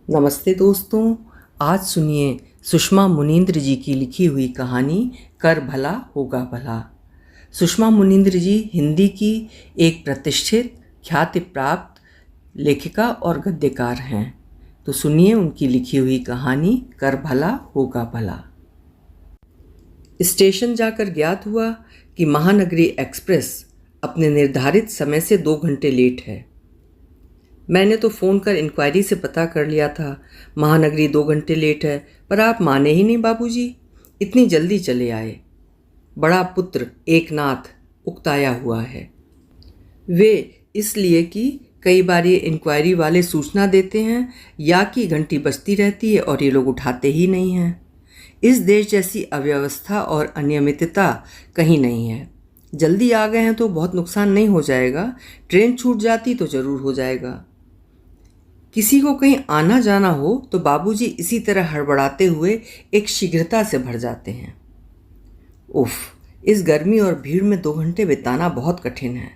नमस्ते दोस्तों। आज सुनिए सुषमा मुनींद्र जी की लिखी हुई कहानी कर भला होगा भला। सुषमा मुनींद्र जी हिंदी की एक प्रतिष्ठित ख्याति प्राप्त लेखिका और गद्यकार हैं। तो सुनिए उनकी लिखी हुई कहानी कर भला होगा भला। स्टेशन जाकर ज्ञात हुआ कि महानगरी एक्सप्रेस अपने निर्धारित समय से 2 घंटे लेट है। मैंने तो फ़ोन कर इंक्वायरी से पता कर लिया था महानगरी 2 घंटे लेट है, पर आप माने ही नहीं बाबूजी, इतनी जल्दी चले आए। बड़ा पुत्र एकनाथ उकताया हुआ है। वे इसलिए कि कई बार ये इंक्वायरी वाले सूचना देते हैं या कि घंटी बजती रहती है और ये लोग उठाते ही नहीं हैं। इस देश जैसी अव्यवस्था और अनियमितता कहीं नहीं है। जल्दी आ गए हैं तो बहुत नुकसान नहीं हो जाएगा, ट्रेन छूट जाती तो ज़रूर हो जाएगा। किसी को कहीं आना जाना हो तो बाबूजी इसी तरह हड़बड़ाते हुए एक शीघ्रता से भर जाते हैं। उफ, इस गर्मी और भीड़ में 2 घंटे बिताना बहुत कठिन है।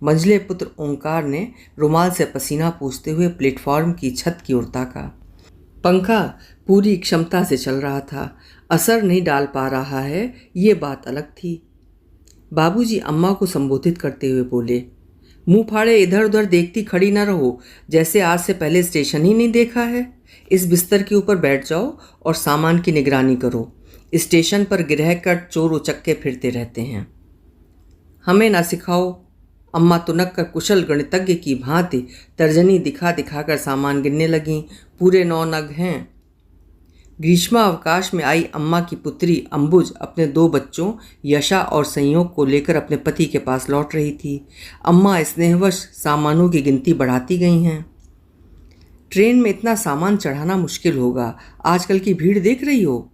मंझले पुत्र ओंकार ने रुमाल से पसीना पोंछते हुए प्लेटफॉर्म की छत की ओर ताका। पंखा पूरी क्षमता से चल रहा था, असर नहीं डाल पा रहा है, ये बात अलग थी। बाबूजी अम्मा को संबोधित करते हुए बोले, मुंह फाड़े इधर उधर देखती खड़ी न रहो, जैसे आज से पहले स्टेशन ही नहीं देखा है। इस बिस्तर के ऊपर बैठ जाओ और सामान की निगरानी करो। स्टेशन पर गिरह कट चोर उचक्के फिरते रहते हैं। हमें ना सिखाओ। अम्मा तुनक कर कुशल गणितज्ञ की भांति तर्जनी दिखा दिखाकर सामान गिनने लगीं। पूरे 9 नग हैं। ग्रीष्मावकाश में आई अम्मा की पुत्री अंबुज अपने 2 बच्चों यशा और संयोग को लेकर अपने पति के पास लौट रही थी। अम्मा स्नेहवश सामानों की गिनती बढ़ाती गई हैं। ट्रेन में इतना सामान चढ़ाना मुश्किल होगा, आजकल की भीड़ देख रही हो।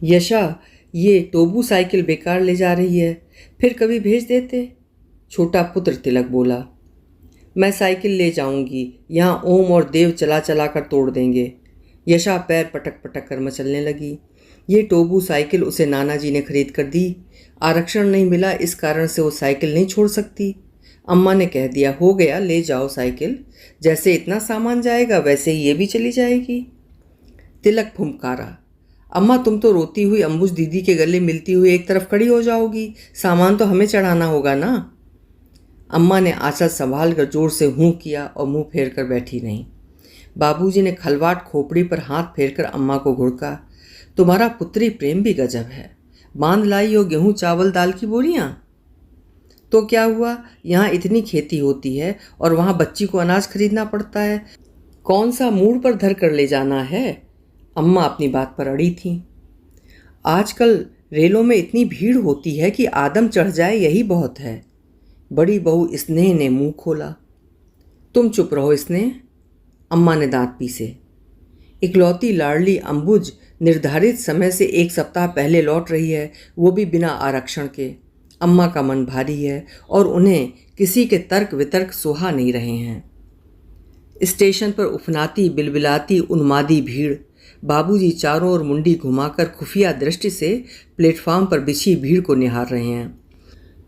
यशा, ये टोबू साइकिल बेकार ले जा रही है, फिर कभी भेज देते। छोटा पुत्र तिलक बोला, मैं साइकिल ले जाऊंगी, यहाँ ओम और देव चला चला कर तोड़ देंगे। यशा पैर पटक पटक कर मचलने लगी। ये टोबू साइकिल उसे नाना जी ने खरीद कर दी। आरक्षण नहीं मिला, इस कारण से वो साइकिल नहीं छोड़ सकती। अम्मा ने कह दिया, हो गया, ले जाओ साइकिल। जैसे इतना सामान जाएगा वैसे ही ये भी चली जाएगी। तिलक फुमकारा, अम्मा तुम तो रोती हुई अंबुज दीदी के गले मिलती हुई एक तरफ खड़ी हो जाओगी, सामान तो हमें चढ़ाना होगा ना। अम्मा ने आंचल संभाल कर जोर से हूँ किया और मुंह फेर कर बैठी नहीं। बाबूजी ने खलवाट खोपड़ी पर हाथ फेरकर अम्मा को घुड़का, तुम्हारा पुत्री प्रेम भी गजब है। बांध लाई हो गेहूं चावल दाल की बोरियां। तो क्या हुआ, यहाँ इतनी खेती होती है और वहाँ बच्ची को अनाज खरीदना पड़ता है, कौन सा मूड पर धर कर ले जाना है। अम्मा अपनी बात पर अड़ी थीं। आजकल रेलों में इतनी भीड़ होती है कि आदम चढ़ जाए यही बहुत है। बड़ी बहू स्नेह ने मुंह खोला। तुम चुप रहो स्नेह, अम्मा ने दांत पीसे। इकलौती लाडली अंबुज निर्धारित समय से 1 सप्ताह पहले लौट रही है, वो भी बिना आरक्षण के। अम्मा का मन भारी है और उन्हें किसी के तर्क वितर्क सुहा नहीं रहे हैं। स्टेशन पर उफनाती बिलबिलाती उन्मादी भीड़। बाबूजी चारों ओर मुंडी घुमाकर खुफिया दृष्टि से प्लेटफॉर्म पर बिछी भीड़ को निहार रहे हैं।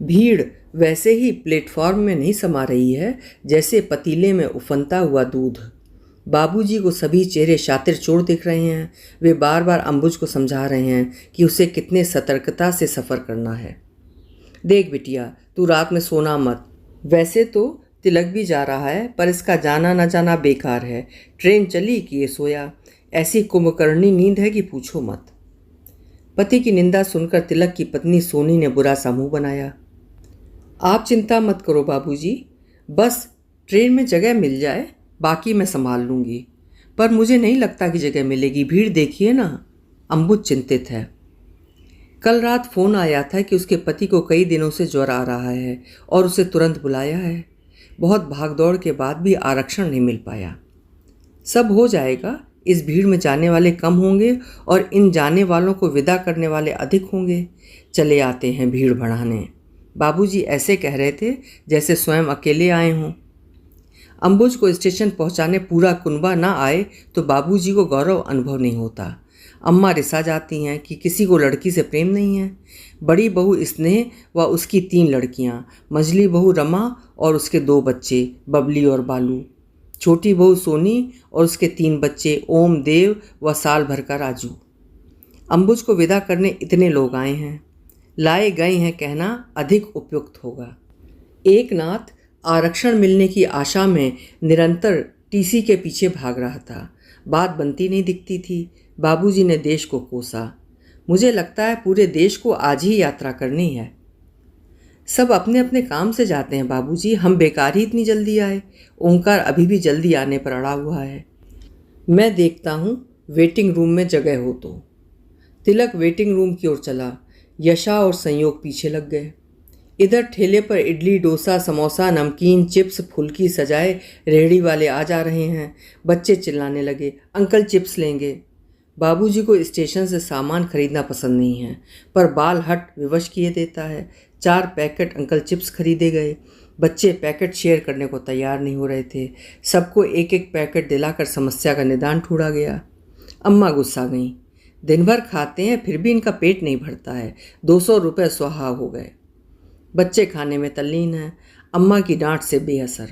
भीड़ वैसे ही प्लेटफॉर्म में नहीं समा रही है जैसे पतीले में उफनता हुआ दूध। बाबूजी को सभी चेहरे शातिर चोर दिख रहे हैं। वे बार बार अंबुज को समझा रहे हैं कि उसे कितने सतर्कता से सफ़र करना है। देख बिटिया, तू रात में सोना मत। वैसे तो तिलक भी जा रहा है, पर इसका जाना न जाना बेकार है। ट्रेन चली कि ये सोया, ऐसी कुंभकर्णी नींद है कि पूछो मत। पति की निंदा सुनकर तिलक की पत्नी सोनी ने बुरा सा मुंह बनाया। आप चिंता मत करो बाबूजी, बस ट्रेन में जगह मिल जाए, बाकी मैं संभाल लूँगी। पर मुझे नहीं लगता कि जगह मिलेगी, भीड़ देखिए ना। अंबुज चिंतित है। कल रात फ़ोन आया था कि उसके पति को कई दिनों से ज्वर आ रहा है और उसे तुरंत बुलाया है। बहुत भागदौड़ के बाद भी आरक्षण नहीं मिल पाया। सब हो जाएगा, इस भीड़ में जाने वाले कम होंगे और इन जाने वालों को विदा करने वाले अधिक होंगे। चले आते हैं भीड़ बढ़ाने। बाबूजी ऐसे कह रहे थे जैसे स्वयं अकेले आए हों। अंबुज को स्टेशन पहुंचाने पूरा कुनबा ना आए तो बाबूजी को गौरव अनुभव नहीं होता। अम्मा रिसा जाती हैं कि किसी को लड़की से प्रेम नहीं है। बड़ी बहू स्नेह व उसकी 3 लड़कियां, मझली बहू रमा और उसके 2 बच्चे बबली और बालू। छोटी बहू सोनी और उसके 3 बच्चे ओम, देव व साल भर का राजू। अंबुज को विदा करने इतने लोग आए हैं, लाए गए हैं कहना अधिक उपयुक्त होगा। एक नाथ आरक्षण मिलने की आशा में निरंतर टीसी के पीछे भाग रहा था। बात बनती नहीं दिखती थी। बाबूजी ने देश को कोसा। मुझे लगता है पूरे देश को आज ही यात्रा करनी है। सब अपने अपने काम से जाते हैं बाबूजी, हम बेकार ही इतनी जल्दी आए। ओंकार अभी भी जल्दी आने पर अड़ा हुआ है। मैं देखता हूँ वेटिंग रूम में जगह हो तो। तिलक वेटिंग रूम की ओर चला। यशा और संयोग पीछे लग गए। इधर ठेले पर इडली, डोसा, समोसा, नमकीन, चिप्स, फुल्की सजाए रेहड़ी वाले आ जा रहे हैं। बच्चे चिल्लाने लगे, अंकल चिप्स लेंगे। बाबूजी को स्टेशन से सामान खरीदना पसंद नहीं है, पर बाल हट विवश किए देता है। 4 पैकेट अंकल चिप्स खरीदे गए। बच्चे पैकेट शेयर करने को तैयार नहीं हो रहे थे। सबको एक एक पैकेट दिलाकर समस्या का निदान ढूंढा गया। अम्मा गुस्सा गईं। दिन भर खाते हैं फिर भी इनका पेट नहीं भरता है। 200 रुपये स्वाहा हो गए। बच्चे खाने में तल्लीन हैं। अम्मा की डांट से बेअसर।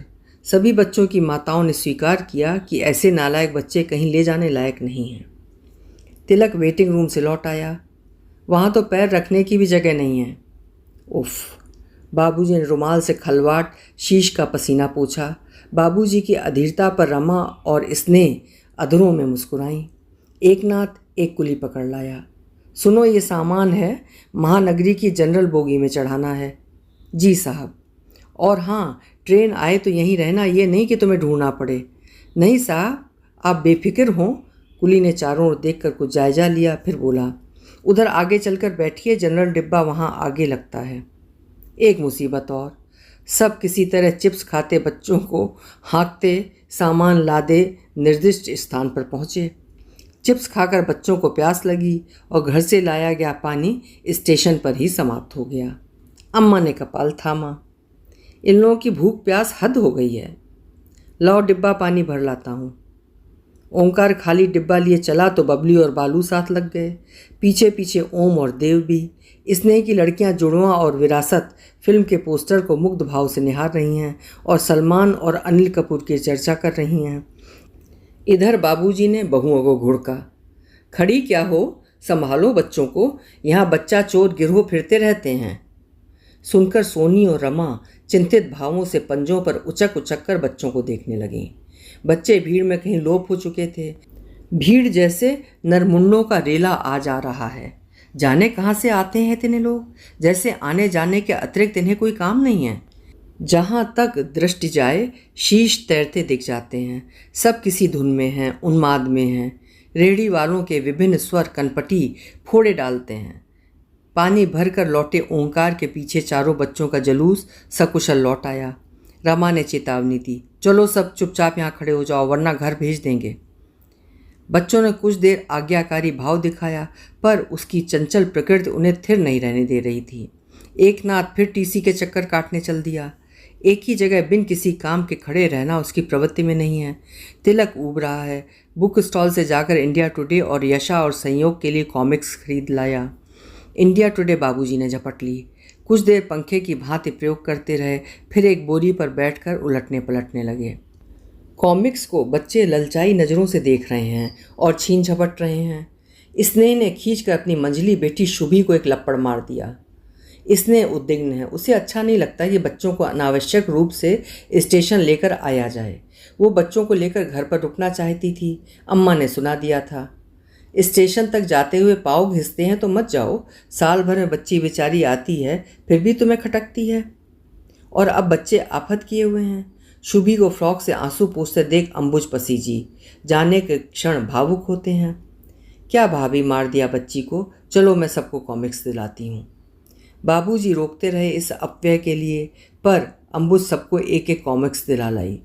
सभी बच्चों की माताओं ने स्वीकार किया कि ऐसे नालायक बच्चे कहीं ले जाने लायक नहीं हैं। तिलक वेटिंग रूम से लौट आया। वहाँ तो पैर रखने की भी जगह नहीं है। उफ! बाबूजी ने रुमाल से खलवाट शीश का पसीना पोंछा। बाबूजी की अधीरता पर रमा और स्नेह अधरों में मुस्कुराई। एक नाथ एक कुली पकड़ लाया। सुनो, ये सामान है, महानगरी की जनरल बोगी में चढ़ाना है। जी साहब। और हाँ, ट्रेन आए तो यहीं रहना, ये नहीं कि तुम्हें ढूंढना पड़े। नहीं साहब, आप बेफिक्र हों। कुली ने चारों ओर देखकर कुछ जायजा लिया, फिर बोला, उधर आगे चलकर बैठिए, जनरल डिब्बा वहाँ आगे लगता है। एक मुसीबत और। सब किसी तरह चिप्स खाते बच्चों को हाँकते सामान लादे निर्दिष्ट स्थान पर पहुँचे। चिप्स खाकर बच्चों को प्यास लगी और घर से लाया गया पानी स्टेशन पर ही समाप्त हो गया। अम्मा ने कपाल थामा। इन लोगों की भूख प्यास हद हो गई है। लाओ डिब्बा पानी भर लाता हूँ। ओंकार खाली डिब्बा लिए चला तो बबली और बालू साथ लग गए। पीछे पीछे ओम और देव भी। स्नेह की लड़कियां जुड़वां और विरासत फिल्म के पोस्टर को मुग्ध भाव से निहार रही हैं और सलमान और अनिल कपूर की चर्चा कर रही हैं। इधर बाबूजी ने बहुओं को घुड़का। खड़ी क्या हो, संभालो बच्चों को, यहाँ बच्चा चोर गिरोह फिरते रहते हैं। सुनकर सोनी और रमा चिंतित भावों से पंजों पर उचक उचक कर बच्चों को देखने लगीं। बच्चे भीड़ में कहीं लोप हो चुके थे। भीड़ जैसे नरमुंडों का रेला आ जा रहा है। जाने कहाँ से आते हैं इतने लोग, जैसे आने जाने के अतिरिक्त इन्हें कोई काम नहीं है। जहाँ तक दृष्टि जाए शीश तैरते दिख जाते हैं। सब किसी धुन में हैं, उन्माद में हैं। रेहड़ी वालों के विभिन्न स्वर कनपटी फोड़े डालते हैं। पानी भरकर लौटे ओंकार के पीछे चारों बच्चों का जलूस सकुशल लौट आया। रमा ने चेतावनी दी, चलो सब चुपचाप यहाँ खड़े हो जाओ वरना घर भेज देंगे। बच्चों ने कुछ देर आज्ञाकारी भाव दिखाया, पर उसकी चंचल प्रकृति उन्हें थिर नहीं रहने दे रही थी। एक नाथ फिर टीसी के चक्कर काटने चल दिया। एक ही जगह बिन किसी काम के खड़े रहना उसकी प्रवृत्ति में नहीं है। तिलक ऊब रहा है। बुक स्टॉल से जाकर इंडिया टुडे और यशा और संयोग के लिए कॉमिक्स खरीद लाया। इंडिया टुडे बाबूजी ने झपट ली। कुछ देर पंखे की भांति प्रयोग करते रहे, फिर एक बोरी पर बैठकर उलटने पलटने लगे। कॉमिक्स को बच्चे ललचाई नज़रों से देख रहे हैं और छीन झपट रहे हैं। स्नेह ने खींचकर अपनी मंझली बेटी शुभी को एक लपड़ मार दिया। स्नेह उद्विग्न है। उसे अच्छा नहीं लगता कि बच्चों को अनावश्यक रूप से स्टेशन लेकर आया जाए। वो बच्चों को लेकर घर पर रुकना चाहती थी। अम्मा ने सुना दिया था, स्टेशन तक जाते हुए पाँव घिसते हैं तो मत जाओ। साल भर में बच्ची बेचारी आती है, फिर भी तुम्हें खटकती है। और अब बच्चे आफत किए हुए हैं। शुभी को फ्रॉक से आंसू पोंछते देख अंबुज पसीजी। जाने के क्षण भावुक होते हैं। क्या भाभी, मार दिया बच्ची को, चलो मैं सबको कॉमिक्स दिलाती हूँ। बाबूजी रोकते रहे इस अपव्यय के लिए, पर अंबुज सबको एक एक कॉमिक्स दिला लाई।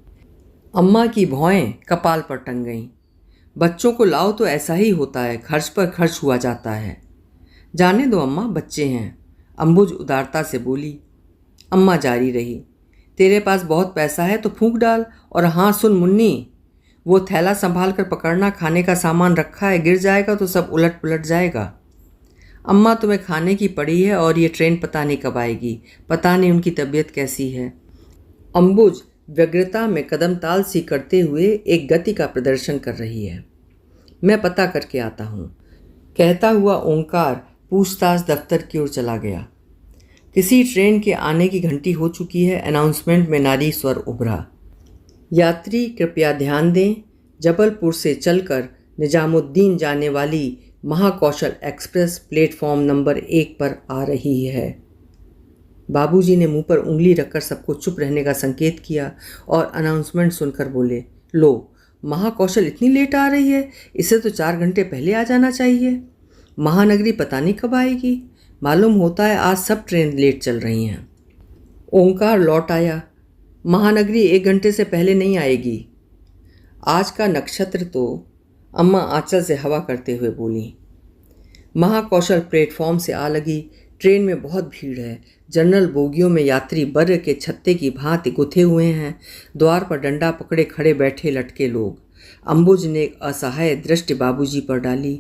अम्मा की भौएं कपाल पर टंग गईं। बच्चों को लाओ तो ऐसा ही होता है, खर्च पर खर्च हुआ जाता है। जाने दो अम्मा, बच्चे हैं, अंबुज उदारता से बोली। अम्मा जारी रही, तेरे पास बहुत पैसा है तो फूंक डाल। और हाँ सुन मुन्नी, वो थैला संभाल कर पकड़ना, खाने का सामान रखा है, गिर जाएगा तो सब उलट पुलट जाएगा। अम्मा तुम्हें खाने की पड़ी है और ये ट्रेन पता नहीं कब आएगी, पता नहीं उनकी तबीयत कैसी है। अंबुज व्यग्रता में कदम ताल सी करते हुए एक गति का प्रदर्शन कर रही है। मैं पता करके आता हूँ, कहता हुआ ओंकार पूछताछ दफ्तर की ओर चला गया। किसी ट्रेन के आने की घंटी हो चुकी है। अनाउंसमेंट में नारी स्वर उभरा। यात्री कृपया ध्यान दें, जबलपुर से चलकर निजामुद्दीन जाने वाली महाकौशल एक्सप्रेस प्लेटफॉर्म नंबर 1 पर आ रही है। बाबूजी ने मुंह पर उंगली रखकर सबको चुप रहने का संकेत किया और अनाउंसमेंट सुनकर बोले, लो, महाकौशल इतनी लेट आ रही है, इसे तो 4 घंटे पहले आ जाना चाहिए। महानगरी पता नहीं कब आएगी। मालूम होता है आज सब ट्रेन लेट चल रही हैं। ओंकार लौट आया। महानगरी 1 घंटे से पहले नहीं आएगी। आज का नक्षत्र तो, अम्मा आंचल से हवा करते हुए बोली। महाकौशल प्लेटफॉर्म से आ लगी। ट्रेन में बहुत भीड़ है। जनरल बोगियों में यात्री बर्र के छत्ते की भांति गुथे हुए हैं। द्वार पर डंडा पकड़े खड़े बैठे लटके लोग। अंबुज ने एक असहाय दृष्टि बाबूजी पर डाली।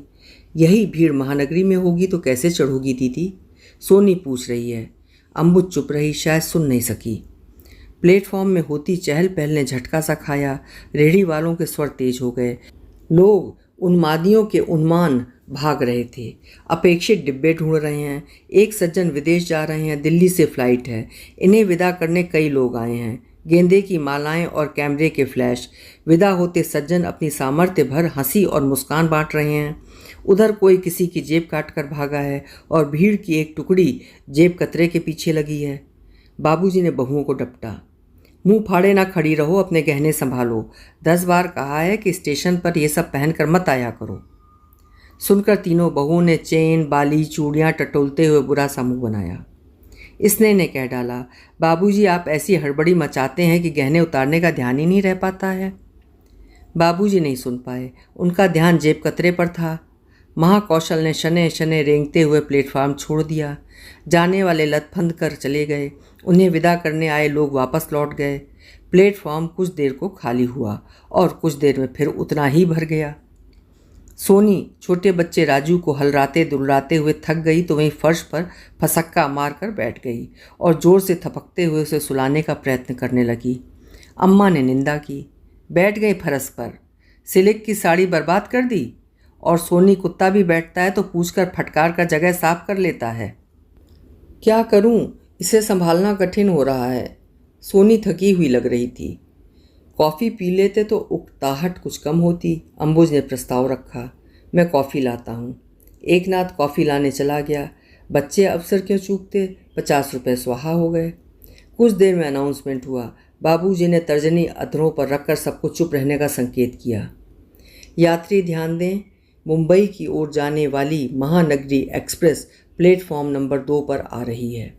यही भीड़ महानगरी में होगी तो कैसे चढ़ोगी दीदी? सोनी पूछ रही है। अंबुज चुप रही, शायद सुन नहीं सकी। प्लेटफॉर्म में होती चहल पहल ने झटका सा खाया। रेहड़ी वालों के स्वर तेज हो गए। लोग उन्मादियों के उन्मान भाग रहे थे। अपेक्षित डिब्बे ढूंढ रहे हैं। एक सज्जन विदेश जा रहे हैं, दिल्ली से फ्लाइट है। इन्हें विदा करने कई लोग आए हैं। गेंदे की मालाएं और कैमरे के फ्लैश। विदा होते सज्जन अपनी सामर्थ्य भर हंसी और मुस्कान बांट रहे हैं। उधर कोई किसी की जेब काट कर भागा है और भीड़ की एक टुकड़ी जेब कतरे के पीछे लगी है। बाबूजी ने बहुओं को डपटा। मुंह फाड़े ना खड़ी रहो, अपने गहने संभालो। 10 बार कहा है कि स्टेशन पर ये सब पहनकर मत आया करो। सुनकर तीनों बहुओं ने चेन, बाली, चूड़ियाँ टटोलते हुए बुरा सा मुंह बनाया। इसने ने कह डाला, बाबूजी आप ऐसी हड़बड़ी मचाते हैं कि गहने उतारने का ध्यान ही नहीं रह पाता है। बाबूजी नहीं सुन पाए। उनका ध्यान जेब कतरे पर था। महाकौशल ने शने शने रेंगते हुए प्लेटफार्म छोड़ दिया। जाने वाले लथपथ कर चले गए। उन्हें विदा करने आए लोग वापस लौट गए। प्लेटफार्म कुछ देर को खाली हुआ और कुछ देर में फिर उतना ही भर गया। सोनी छोटे बच्चे राजू को हलराते दुलराते हुए थक गई तो वहीं फर्श पर फसक्का मारकर बैठ गई और जोर से थपकते हुए उसे सुलाने का प्रयत्न करने लगी। अम्मा ने निंदा की। बैठ गई फरस पर, सिल्क की साड़ी बर्बाद कर दी। और सोनी कुत्ता भी बैठता है तो पूछकर फटकार कर जगह साफ कर लेता है। क्या करूं, इसे संभालना कठिन हो रहा है। सोनी थकी हुई लग रही थी। कॉफ़ी पी लेते तो उकताहट कुछ कम होती। अंबुज ने प्रस्ताव रखा। मैं कॉफ़ी लाता हूँ। एकनाथ कॉफ़ी लाने चला गया। बच्चे अवसर क्यों चूकते। 50 रुपये स्वाहा हो गए। कुछ देर में अनाउंसमेंट हुआ। बाबूजी ने तर्जनी अधरों पर रखकर सबको चुप रहने का संकेत किया। यात्री ध्यान दें, मुंबई की ओर जाने वाली महानगरी एक्सप्रेस प्लेटफॉर्म नंबर 2 पर आ रही है।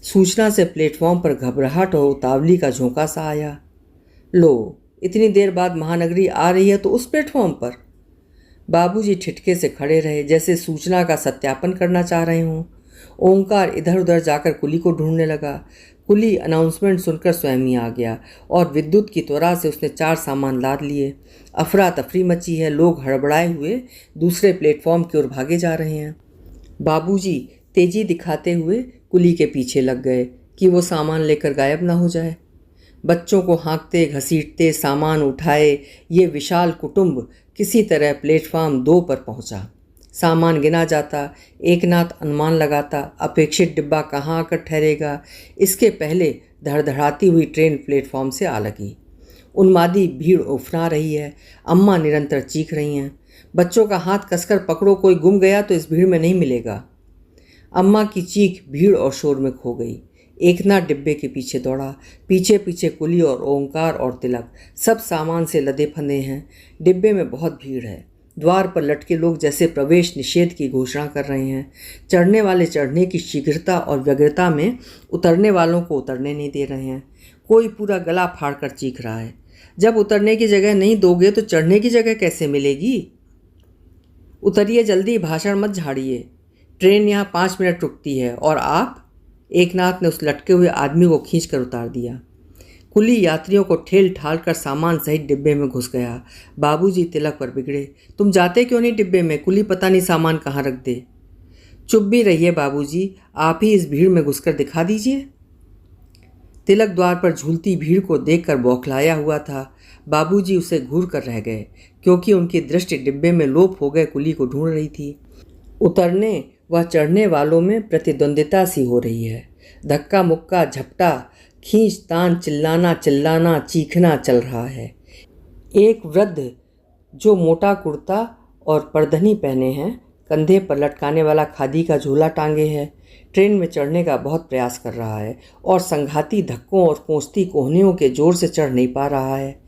सूचना से प्लेटफॉर्म पर घबराहट और उतावली का झोंका सा आया। लो, इतनी देर बाद महानगरी आ रही है तो उस प्लेटफॉर्म पर? बाबूजी ठिठके से खड़े रहे, जैसे सूचना का सत्यापन करना चाह रहे हों। ओंकार इधर उधर जाकर कुली को ढूंढने लगा। कुली अनाउंसमेंट सुनकर स्वयं ही आ गया और विद्युत की त्वरा से उसने 4 सामान लाद लिए। अफरा तफरी मची है। लोग हड़बड़ाए हुए दूसरे प्लेटफॉर्म की ओर भागे जा रहे हैं। बाबूजी तेजी दिखाते हुए कुली के पीछे लग गए कि वो सामान लेकर गायब ना हो जाए। बच्चों को हाँकते घसीटते सामान उठाए ये विशाल कुटुंब किसी तरह प्लेटफॉर्म 2 पर पहुंचा। सामान गिना जाता। एकनाथ अनुमान लगाता अपेक्षित डिब्बा कहाँ आकर ठहरेगा। इसके पहले धड़धड़ाती हुई ट्रेन प्लेटफॉर्म से आ लगी। उन्मादी भीड़ उफना रही है। अम्मा निरंतर चीख रही हैं, बच्चों का हाथ कसकर पकड़ो, कोई गुम गया तो इस भीड़ में नहीं मिलेगा। अम्मा की चीख भीड़ और शोर में खो गई। एकनाथ डिब्बे के पीछे दौड़ा। पीछे पीछे कुली और ओंकार और तिलक सब सामान से लदे फंदे हैं। डिब्बे में बहुत भीड़ है। द्वार पर लटके लोग जैसे प्रवेश निषेध की घोषणा कर रहे हैं। चढ़ने वाले चढ़ने की शीघ्रता और व्यग्रता में उतरने वालों को उतरने नहीं दे रहे हैं। कोई पूरा गला फाड़ कर चीख रहा है, जब उतरने की जगह नहीं दोगे तो चढ़ने की जगह कैसे मिलेगी? उतरिए जल्दी, भाषण मत झाड़िए। ट्रेन यहाँ 5 मिनट रुकती है और आप? एकनाथ ने उस लटके हुए आदमी को खींचकर उतार दिया। कुली यात्रियों को ठेल ठाल कर सामान सहित डिब्बे में घुस गया। बाबूजी तिलक पर बिगड़े, तुम जाते क्यों नहीं डिब्बे में? कुली पता नहीं सामान कहाँ रख दे। चुप भी रहिए बाबूजी, आप ही इस भीड़ में घुसकर दिखा दीजिए। तिलक द्वार पर झूलती भीड़ को देखकर बौखलाया हुआ था। बाबूजी उसे घूर कर रह गए, क्योंकि उनकी दृष्टि डिब्बे में लोप हो गए कुली को ढूंढ रही थी। उतरने व चढ़ने वालों में प्रतिद्वंदिता सी हो रही है। धक्का मुक्का, झपटा, खींच तान, चिल्लाना चिल्लाना, चीखना चल रहा है। एक वृद्ध जो मोटा कुर्ता और परधनी पहने हैं, कंधे पर लटकाने वाला खादी का झोला टांगे है, ट्रेन में चढ़ने का बहुत प्रयास कर रहा है और संघाती धक्कों और कोसती कोहनियों के जोर से चढ़ नहीं पा रहा है।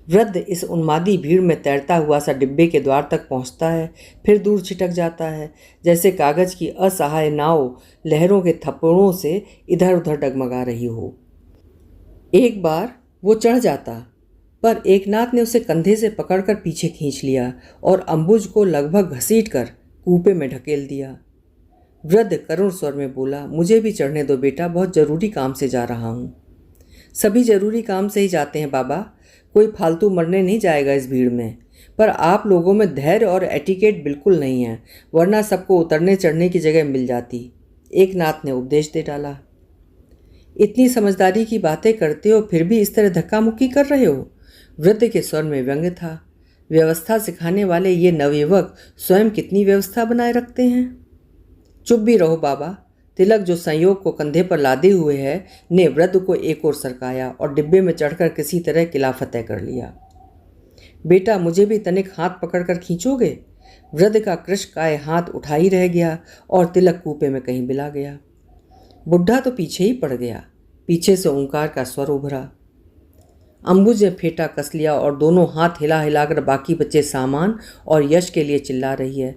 वृद्ध इस उन्मादी भीड़ में तैरता हुआ सा डिब्बे के द्वार तक पहुंचता है, फिर दूर छिटक जाता है, जैसे कागज की असहाय नाव लहरों के थप्पड़ों से इधर उधर डगमगा रही हो। एक बार वो चढ़ जाता, पर एकनाथ ने उसे कंधे से पकड़कर पीछे खींच लिया और अंबुज को लगभग घसीटकर कूपे में ढकेल दिया। वृद्ध करुण स्वर में बोला, मुझे भी चढ़ने दो बेटा, बहुत ज़रूरी काम से जा रहा हूँ। सभी ज़रूरी काम से ही जाते हैं बाबा, कोई फालतू मरने नहीं जाएगा इस भीड़ में। पर आप लोगों में धैर्य और एटिकेट बिल्कुल नहीं है, वरना सबको उतरने चढ़ने की जगह मिल जाती, एकनाथ ने उपदेश दे डाला। इतनी समझदारी की बातें करते हो, फिर भी इस तरह धक्का मुक्की कर रहे हो? वृद्ध के स्वर में व्यंग्य था। व्यवस्था सिखाने वाले ये नवयुवक स्वयं कितनी व्यवस्था बनाए रखते हैं। चुप भी रहो बाबा। तिलक जो संयोग को कंधे पर लादे हुए है, ने वृद्ध को एक ओर सरकाया और डिब्बे में चढ़कर किसी तरह किला फतेह कर लिया। बेटा, मुझे भी तनिक हाथ पकड़कर खींचोगे? वृद्ध का कृशकाय हाथ उठा ही रह गया और तिलक कूपे में कहीं बिला गया। बुढ़ा तो पीछे ही पड़ गया। पीछे से ओंकार का स्वर उभरा। अंबुज ने फेंटा कस लिया और दोनों हाथ हिला हिलाकर बाकी बच्चे सामान और यश के लिए चिल्ला रही है।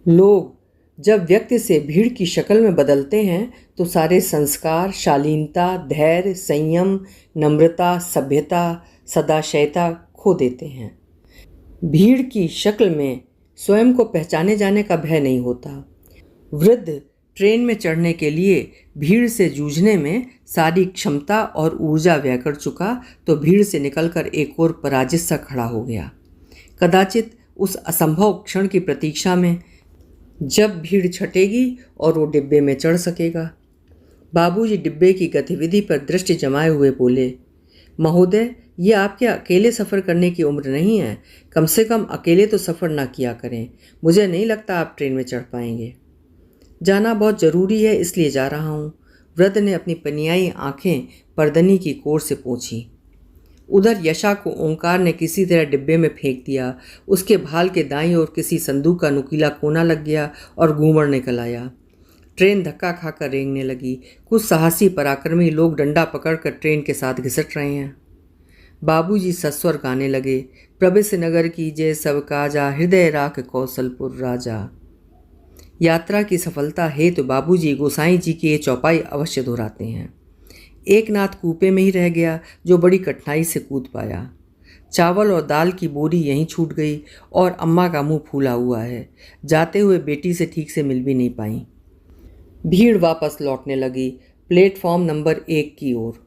लोग जब व्यक्ति से भीड़ की शक्ल में बदलते हैं तो सारे संस्कार, शालीनता, धैर्य, संयम, नम्रता, सभ्यता, सदाशयता खो देते हैं। भीड़ की शक्ल में स्वयं को पहचाने जाने का भय नहीं होता। वृद्ध ट्रेन में चढ़ने के लिए भीड़ से जूझने में सारी क्षमता और ऊर्जा व्यय कर चुका, तो भीड़ से निकलकर एक और पराजित सा खड़ा हो गया, कदाचित उस असंभव क्षण की प्रतीक्षा में जब भीड़ छटेगी और वो डिब्बे में चढ़ सकेगा। बाबूजी डिब्बे की गतिविधि पर दृष्टि जमाए हुए बोले, महोदय, ये आपके अकेले सफ़र करने की उम्र नहीं है, कम से कम अकेले तो सफ़र ना किया करें। मुझे नहीं लगता आप ट्रेन में चढ़ पाएंगे। जाना बहुत ज़रूरी है, इसलिए जा रहा हूँ। वृद्ध ने अपनी पनियाई आंखें परदनी की कोर से पोंछी। उधर यशा को ओंकार ने किसी तरह डिब्बे में फेंक दिया। उसके भाल के दाईं ओर किसी संदूक का नुकीला कोना लग गया और घूमर निकल आया। ट्रेन धक्का खाकर रेंगने लगी। कुछ साहसी पराक्रमी लोग डंडा पकड़कर ट्रेन के साथ घिसट रहे हैं। बाबूजी सस्वर गाने लगे, प्रविश नगर की जय सब काजा, हृदय राख कौशलपुर राजा। यात्रा की सफलता हेतु बाबूजी गोसाई जी की ये चौपाई अवश्य दोहराते हैं। एकनाथ कूपे में ही रह गया, जो बड़ी कठिनाई से कूद पाया। चावल और दाल की बोरी यहीं छूट गई और अम्मा का मुंह फूला हुआ है। जाते हुए बेटी से ठीक से मिल भी नहीं पाई। भीड़ वापस लौटने लगी, प्लेटफॉर्म नंबर 1 की ओर।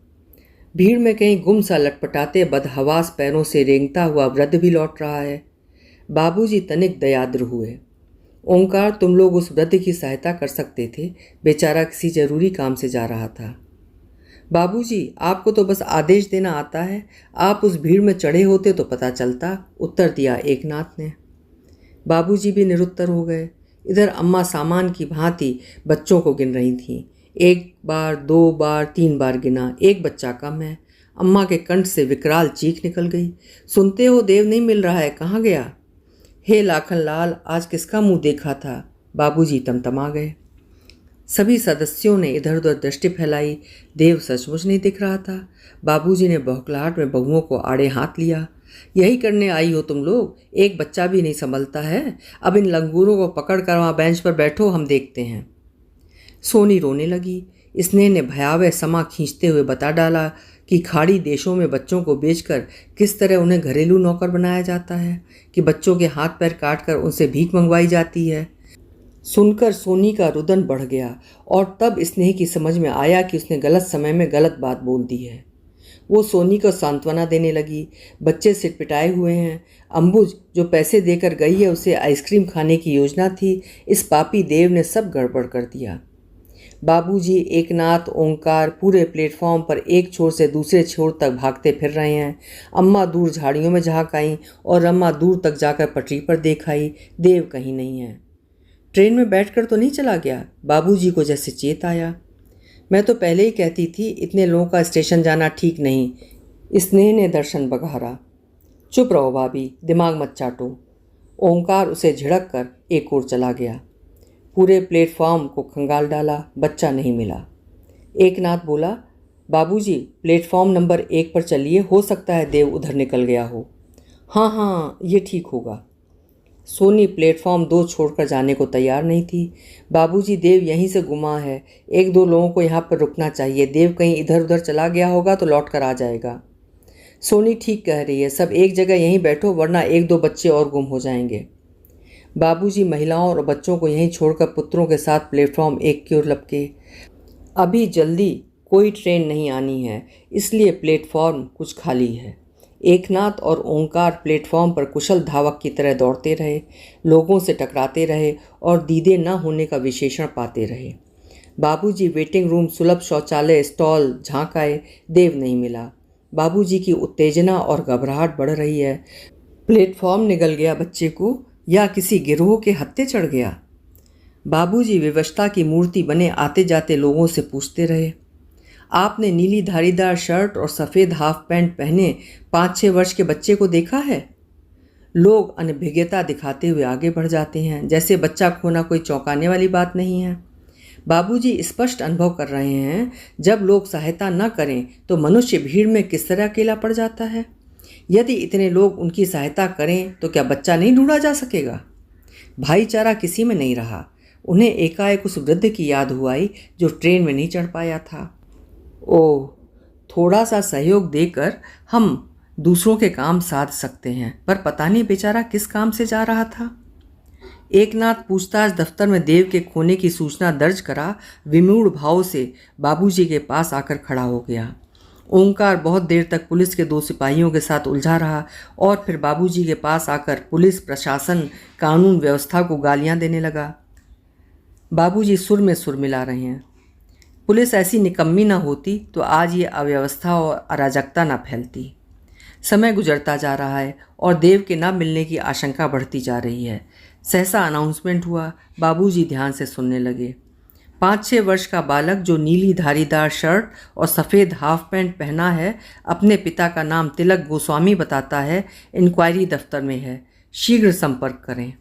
भीड़ में कहीं गुम सा लटपटाते बदहवास पैरों से रेंगता हुआ वृद्ध भी लौट रहा है। बाबूजी तनिक दयाद्र हुए। ओंकार, तुम लोग उस वृद्ध की सहायता कर सकते थे, बेचारा किसी जरूरी काम से जा रहा था। बाबूजी, आपको तो बस आदेश देना आता है, आप उस भीड़ में चढ़े होते तो पता चलता, उत्तर दिया एकनाथ ने। बाबूजी भी निरुत्तर हो गए। इधर अम्मा सामान की भांति बच्चों को गिन रही थीं। 1 बार, 2 बार, 3 बार गिना, एक बच्चा कम है। अम्मा के कंठ से विकराल चीख निकल गई। सुनते हो, देव नहीं मिल रहा है, कहाँ गया? हे लाखन लाल, आज किसका मुंह देखा था? बाबूजी तमतमा गए। सभी सदस्यों ने इधर उधर दृष्टि फैलाई। देव सचमुच नहीं दिख रहा था। बाबूजी ने बौखलाहट में बहुओं को आड़े हाथ लिया। यही करने आई हो तुम लोग? एक बच्चा भी नहीं संभलता है। अब इन लंगूरों को पकड़ कर वहाँ बेंच पर बैठो, हम देखते हैं। सोनी रोने लगी। स्नेह ने भयावह समा खींचते हुए बता डाला कि खाड़ी देशों में बच्चों को बेचकर किस तरह उन्हें घरेलू नौकर बनाया जाता है, कि बच्चों के हाथ पैर काटकर उनसे भीख मंगवाई जाती है। सुनकर सोनी का रुदन बढ़ गया और तब स्नेह की समझ में आया कि उसने गलत समय में गलत बात बोल दी है। वो सोनी को सांत्वना देने लगी। बच्चे सिटपिटाए हुए हैं। अंबुज जो पैसे देकर गई है, उसे आइसक्रीम खाने की योजना थी। इस पापी देव ने सब गड़बड़ कर दिया। बाबूजी, एकनाथ, ओंकार पूरे प्लेटफॉर्म पर एक छोर से दूसरे छोर तक भागते फिर रहे हैं। अम्मा दूर झाड़ियों में झाँक आईं और अम्मा दूर तक जाकर पटरी पर देख आई। देव कहीं नहीं है। ट्रेन में बैठकर तो नहीं चला गया? बाबूजी को जैसे चेत आया। मैं तो पहले ही कहती थी इतने लोगों का स्टेशन जाना ठीक नहीं। स्नेह ने दर्शन बघारा। चुप रहो भाभी, दिमाग मत चाटो। ओंकार उसे झिड़क कर एक ओर चला गया। पूरे प्लेटफॉर्म को खंगाल डाला, बच्चा नहीं मिला। एकनाथ बोला, बाबूजी प्लेटफॉर्म नंबर 1 पर चलिए, हो सकता है देव उधर निकल गया हो। हाँ हाँ, ये ठीक होगा। सोनी प्लेटफॉर्म 2 छोड़कर जाने को तैयार नहीं थी। बाबूजी, देव यहीं से गुमा है, 1-2 लोगों को यहाँ पर रुकना चाहिए। देव कहीं इधर उधर चला गया होगा तो लौट कर आ जाएगा। सोनी ठीक कह रही है, सब एक जगह यहीं बैठो वरना 1-2 बच्चे और गुम हो जाएंगे। बाबूजी महिलाओं और बच्चों को यहीं छोड़कर पुत्रों के साथ प्लेटफॉर्म 1 की ओर लपके। अभी जल्दी कोई ट्रेन नहीं आनी है, इसलिए प्लेटफॉर्म कुछ खाली है। एकनाथ और ओंकार प्लेटफॉर्म पर कुशल धावक की तरह दौड़ते रहे, लोगों से टकराते रहे और दीदे न होने का विशेषण पाते रहे। बाबूजी वेटिंग रूम, सुलभ शौचालय, स्टॉल झांक आए, देव नहीं मिला। बाबूजी की उत्तेजना और घबराहट बढ़ रही है। प्लेटफॉर्म निगल गया बच्चे को या किसी गिरोह के हत्थे चढ़ गया? बाबूजी विवशता की मूर्ति बने आते जाते लोगों से पूछते रहे, आपने नीली धारीदार शर्ट और सफ़ेद हाफ पैंट पहने 5-6 वर्ष के बच्चे को देखा है? लोग अनभिज्ञता दिखाते हुए आगे बढ़ जाते हैं, जैसे बच्चा खोना कोई चौंकाने वाली बात नहीं है। बाबूजी स्पष्ट अनुभव कर रहे हैं, जब लोग सहायता न करें तो मनुष्य भीड़ में किस तरह अकेला पड़ जाता है। यदि इतने लोग उनकी सहायता करें तो क्या बच्चा नहीं ढूंढा जा सकेगा? भाईचारा किसी में नहीं रहा। उन्हें एकाएक उस वृद्ध की याद हुई आई जो ट्रेन में नहीं चढ़ पाया था। ओह, थोड़ा सा सहयोग देकर हम दूसरों के काम साध सकते हैं, पर पता नहीं बेचारा किस काम से जा रहा था। एकनाथ पूछताछ दफ्तर में देव के खोने की सूचना दर्ज करा विमूढ़ भाव से बाबूजी के पास आकर खड़ा हो गया। ओंकार बहुत देर तक पुलिस के 2 सिपाहियों के साथ उलझा रहा और फिर बाबूजी के पास आकर पुलिस प्रशासन, कानून व्यवस्था को गालियां देने लगा। बाबूजी सुर में सुर मिला रहे हैं। पुलिस ऐसी निकम्मी ना होती तो आज ये अव्यवस्था और अराजकता ना फैलती। समय गुजरता जा रहा है और देव के ना मिलने की आशंका बढ़ती जा रही है। सहसा अनाउंसमेंट हुआ। बाबूजी ध्यान से सुनने लगे। 5-6 वर्ष का बालक जो नीली धारीदार शर्ट और सफ़ेद हाफ पैंट पहना है, अपने पिता का नाम तिलक गोस्वामी बताता है, इंक्वायरी दफ्तर में है, शीघ्र संपर्क करें।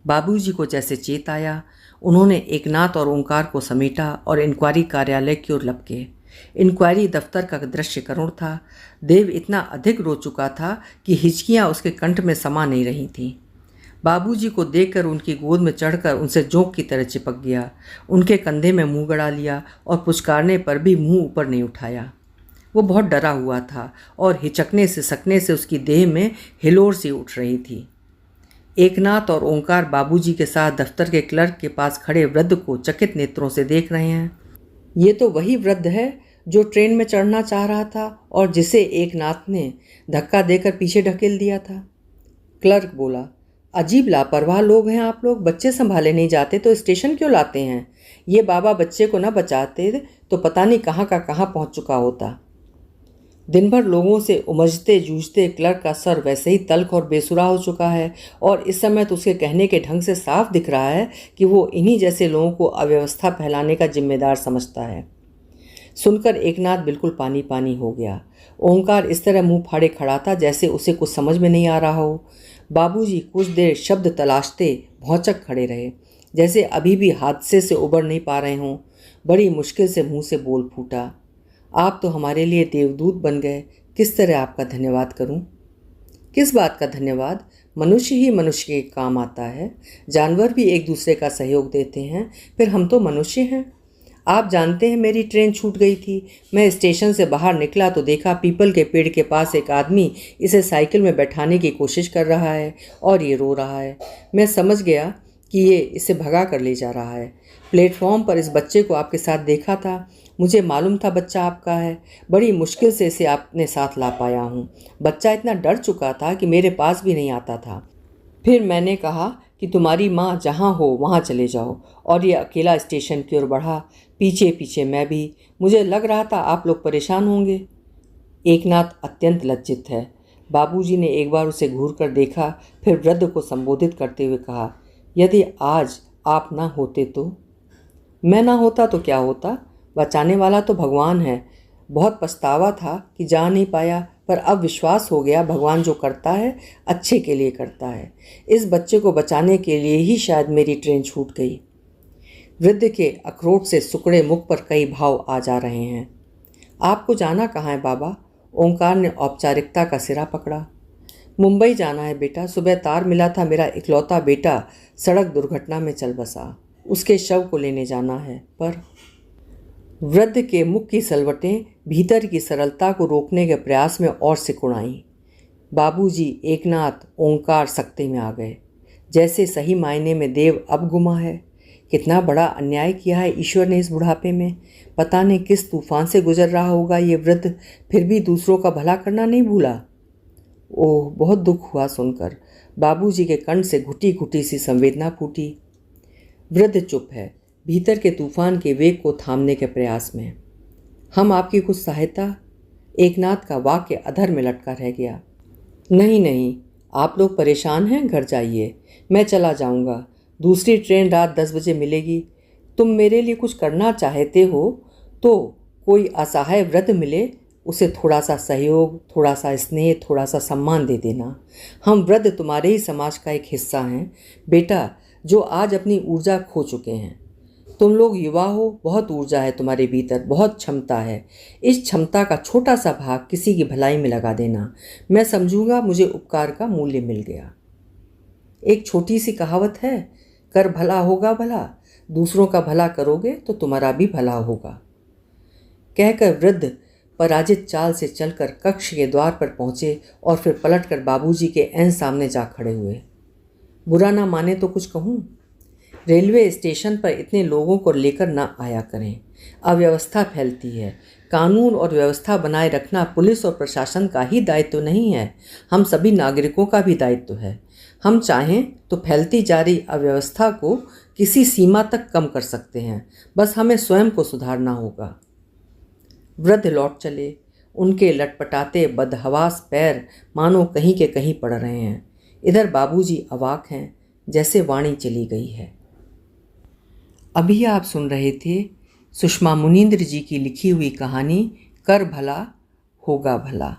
बाबूजी को जैसे चेत आया, उन्होंने एकनाथ और ओंकार को समेटा और इंक्वायरी कार्यालय की ओर लपके। इंक्वायरी दफ्तर का दृश्य करुण था। देव इतना अधिक रो चुका था कि हिचकियां उसके कंठ में समा नहीं रही थीं। बाबूजी को देखकर उनकी गोद में चढ़कर उनसे जोंक की तरह चिपक गया, उनके कंधे में मुंह गड़ा लिया और पुचकारने पर भी मुंह ऊपर नहीं उठाया। वो बहुत डरा हुआ था और हिचकने से सकने से उसकी देह में हिलोर सी उठ रही थी। एकनाथ और ओंकार बाबूजी के साथ दफ्तर के क्लर्क के पास खड़े वृद्ध को चकित नेत्रों से देख रहे हैं। ये तो वही वृद्ध है जो ट्रेन में चढ़ना चाह रहा था और जिसे एकनाथ ने धक्का देकर पीछे ढकेल दिया था। क्लर्क बोला, अजीब लापरवाह लोग हैं आप लोग, बच्चे संभाले नहीं जाते तो स्टेशन क्यों लाते हैं? ये बाबा बच्चे को न बचाते तो पता नहीं कहाँ का कहाँ पहुँच चुका होता। दिन भर लोगों से उमजते जूझते क्लर्क का सर वैसे ही तल्ख और बेसुरा हो चुका है और इस समय तो उसके कहने के ढंग से साफ दिख रहा है कि वो इन्हीं जैसे लोगों को अव्यवस्था फैलाने का जिम्मेदार समझता है। सुनकर एकनाथ बिल्कुल पानी पानी हो गया। ओंकार इस तरह मुंह फाड़े खड़ा था जैसे उसे कुछ समझ में नहीं आ रहा हो। बाबूजी कुछ देर शब्द तलाशते भौचक खड़े रहे, जैसे अभी भी हादसे से उबर नहीं पा रहे हों। बड़ी मुश्किल से मुंह से बोल फूटा, आप तो हमारे लिए देवदूत बन गए, किस तरह आपका धन्यवाद करूं? किस बात का धन्यवाद? मनुष्य ही मनुष्य के काम आता है। जानवर भी एक दूसरे का सहयोग देते हैं, फिर हम तो मनुष्य हैं। आप जानते हैं मेरी ट्रेन छूट गई थी। मैं स्टेशन से बाहर निकला तो देखा पीपल के पेड़ के पास एक आदमी इसे साइकिल में बैठाने की कोशिश कर रहा है और ये रो रहा है। मैं समझ गया कि ये इसे भगा कर ले जा रहा है। प्लेटफॉर्म पर इस बच्चे को आपके साथ देखा था, मुझे मालूम था बच्चा आपका है। बड़ी मुश्किल से इसे अपने साथ ला पाया हूँ। बच्चा इतना डर चुका था कि मेरे पास भी नहीं आता था। फिर मैंने कहा कि तुम्हारी माँ जहाँ हो वहाँ चले जाओ, और ये अकेला स्टेशन की ओर बढ़ा। पीछे पीछे मैं भी। मुझे लग रहा था आप लोग परेशान होंगे। एकनाथ अत्यंत लज्जित है। बाबूजी ने एक बार उसे घूर कर देखा, फिर वृद्ध को संबोधित करते हुए कहा, यदि आज आप ना होते तो? मैं ना होता तो क्या होता? बचाने वाला तो भगवान है। बहुत पछतावा था कि जा नहीं पाया, पर अब विश्वास हो गया भगवान जो करता है अच्छे के लिए करता है। इस बच्चे को बचाने के लिए ही शायद मेरी ट्रेन छूट गई। वृद्ध के अखरोट से सुकड़े मुख पर कई भाव आ जा रहे हैं। आपको जाना कहाँ है बाबा? ओंकार ने औपचारिकता का सिरा पकड़ा। मुंबई जाना है बेटा। सुबह तार मिला था, मेरा इकलौता बेटा सड़क दुर्घटना में चल बसा। उसके शव को लेने जाना है। पर वृद्ध के मुख की सलवटें भीतर की सरलता को रोकने के प्रयास में और सिकुड़ आईं। बाबूजी, एकनाथ, ओंकार सकते में आ गए। जैसे सही मायने में देव अब गुमा है। कितना बड़ा अन्याय किया है ईश्वर ने इस बुढ़ापे में। पता नहीं किस तूफान से गुजर रहा होगा ये वृद्ध, फिर भी दूसरों का भला करना नहीं भूला। ओह, बहुत दुख हुआ सुनकर। बाबूजी के कंठ से घुटी घुटी सी संवेदना फूटी। वृद्ध चुप है, भीतर के तूफान के वेग को थामने के प्रयास में। हम आपकी कुछ सहायता? एकनाथ का वाक्य अधर में लटका रह गया। नहीं नहीं, आप लोग परेशान हैं, घर जाइए। मैं चला जाऊंगा। दूसरी ट्रेन रात 10 बजे मिलेगी। तुम मेरे लिए कुछ करना चाहते हो तो कोई असहाय वृद्ध मिले, उसे थोड़ा सा सहयोग, थोड़ा सा स्नेह, थोड़ा सा सम्मान दे देना। हम वृद्ध तुम्हारे ही समाज का एक हिस्सा हैं बेटा, जो आज अपनी ऊर्जा खो चुके हैं। तुम लोग युवा हो, बहुत ऊर्जा है तुम्हारे भीतर, बहुत क्षमता है। इस क्षमता का छोटा सा भाग किसी की भलाई में लगा देना, मैं समझूंगा मुझे उपकार का मूल्य मिल गया। एक छोटी सी कहावत है, कर भला होगा भला, दूसरों का भला करोगे तो तुम्हारा भी भला होगा। कहकर वृद्ध पराजित चाल से चलकर कक्ष के द्वार पर पहुंचे और फिर पलटकर बाबूजी के ऐन सामने जा खड़े हुए। बुरा ना माने तो कुछ कहूँ? रेलवे स्टेशन पर इतने लोगों को लेकर ना आया करें। अव्यवस्था फैलती है। कानून और व्यवस्था बनाए रखना पुलिस और प्रशासन का ही दायित्व नहीं है, हम सभी नागरिकों का भी दायित्व है। हम चाहें तो फैलती जा रही अव्यवस्था को किसी सीमा तक कम कर सकते हैं, बस हमें स्वयं को सुधारना होगा। वृद्ध लौट चले। उनके लटपटाते बदहवास पैर मानो कहीं के कहीं पड़ रहे हैं। इधर बाबूजी अवाक हैं, जैसे वाणी चली गई है। अभी आप सुन रहे थे सुषमा मुनींद्र जी की लिखी हुई कहानी कर भला होगा भला।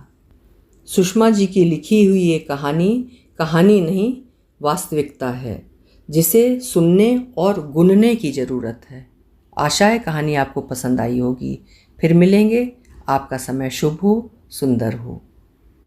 सुषमा जी की लिखी हुई ये कहानी नहीं, वास्तविकता है, जिसे सुनने और गुनने की ज़रूरत है। आशा है कहानी आपको पसंद आई होगी। फिर मिलेंगे। आपका समय शुभ हो, सुंदर हो।